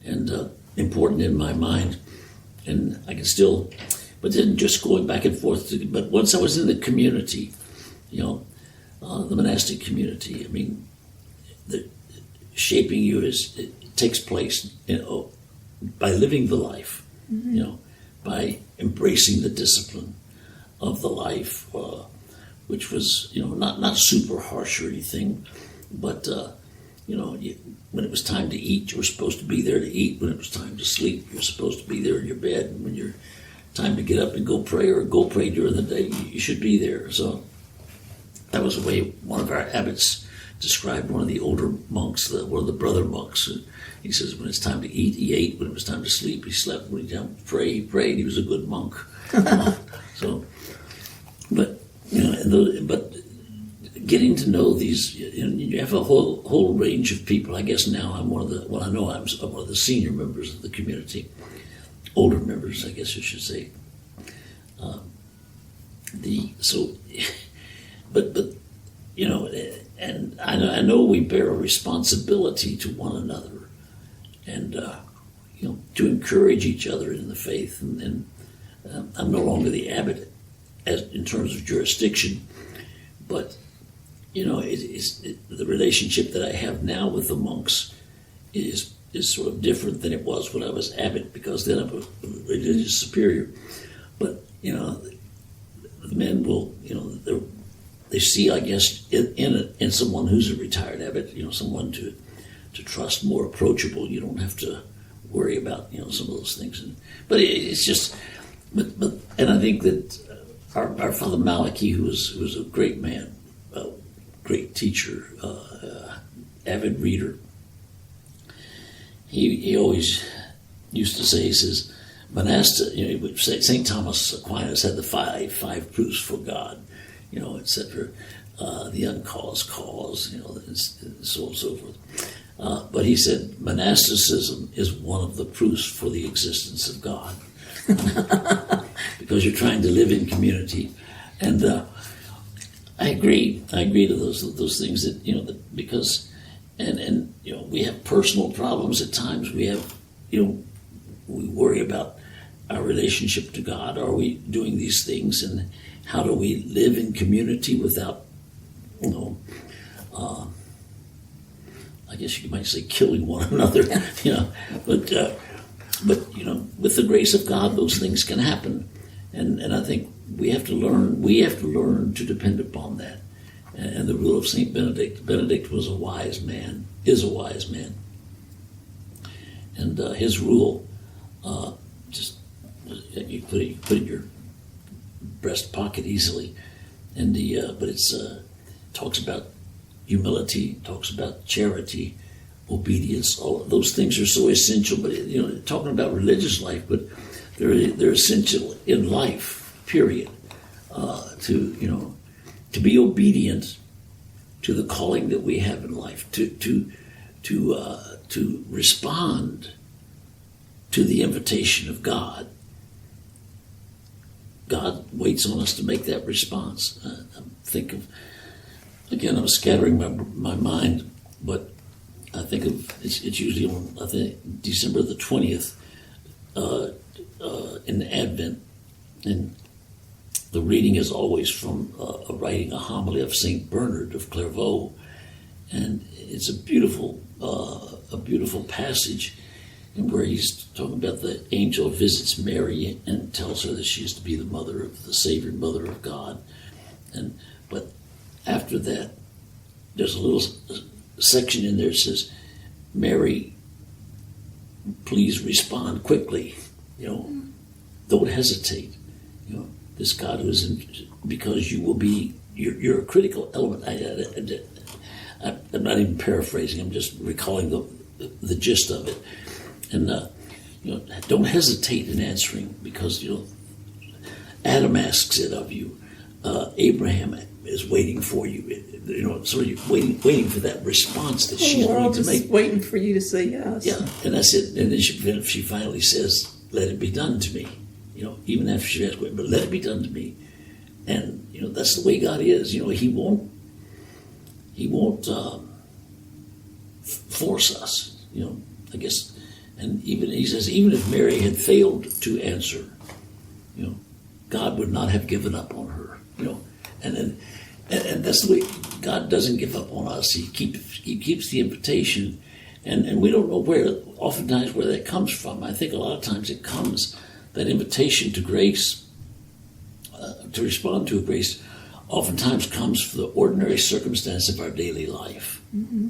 and important in my mind. And I can still, but then just going back and forth. But once I was in the community, the monastic community, I mean, the shaping you it takes place, by living the life, by embracing the discipline of the life, which was, not super harsh or anything, but, when it was time to eat, you were supposed to be there to eat. When it was time to sleep, you're supposed to be there in your bed. And when you're time to get up and go pray or go pray during the day, you should be there. So that was the way one of our abbots described one of the older monks, one of the brother monks. He says, when it's time to eat, he ate. When it was time to sleep, he slept. When it was time to pray, he prayed. He was a good monk. But getting to know these, you have a whole range of people. I guess now I'm one of the senior members of the community, older members, I guess I should say. And I know we bear a responsibility to one another, and to encourage each other in the faith. And I'm no longer the abbot in terms of jurisdiction, but the relationship that I have now with the monks is sort of different than it was when I was abbot, because then I'm a religious superior. But the men will, they see, I guess, in someone who's a retired abbot, someone to trust, more approachable. You don't have to worry about some of those things. But it's just, and I think that our Father Malachi, who was a great man, a great teacher, avid reader, he always used to say, he says, St. Thomas Aquinas had the five proofs for God, etc. The uncaused cause, and so on and so forth. But he said monasticism is one of the proofs for the existence of God, because you're trying to live in community. And I agree to those things that because we have personal problems at times. We have we worry about our relationship to God. Are we doing these things, and how do we live in community without I guess you might say killing one another, but with the grace of God, those things can happen, and I think we have to learn to depend upon that. And the rule of St. Benedict was a wise man, is a wise man, and his rule, just you put it in your breast pocket easily, and but it's talks about humility, talks about charity, obedience. All of those things are so essential. But talking about religious life, but they're essential in life. Period. To be obedient to the calling that we have in life. To respond to the invitation of God. God waits on us to make that response. I'm scattering my mind, but I think it's usually on, December the 20th in the Advent, and the reading is always from a homily of St. Bernard of Clairvaux, and it's a beautiful passage, and where he's talking about the angel visits Mary and tells her that she is to be the mother of the Savior, mother of God, but after that, there's a little section in there that says, Mary, please respond quickly. Don't hesitate. This God who is because you will be, you're a critical element. I'm not even paraphrasing. I'm just recalling the gist of it. And don't hesitate in answering, because Adam asks it of you. Abraham is waiting for you. Sort of waiting for that response that she's going to make. Waiting for you to say yes. Yeah, and that's it. And then she finally says, "Let it be done to me." Even after she asks, "But let it be done to me." And that's the way God is. He won't force us. I guess And even he says, even if Mary had failed to answer, God would not have given up on her. And that's the way God doesn't give up on us. He keeps the invitation, and we don't know oftentimes where that comes from. I think a lot of times it comes, that invitation to grace, to respond to a grace, oftentimes comes from the ordinary circumstance of our daily life. Mm-hmm.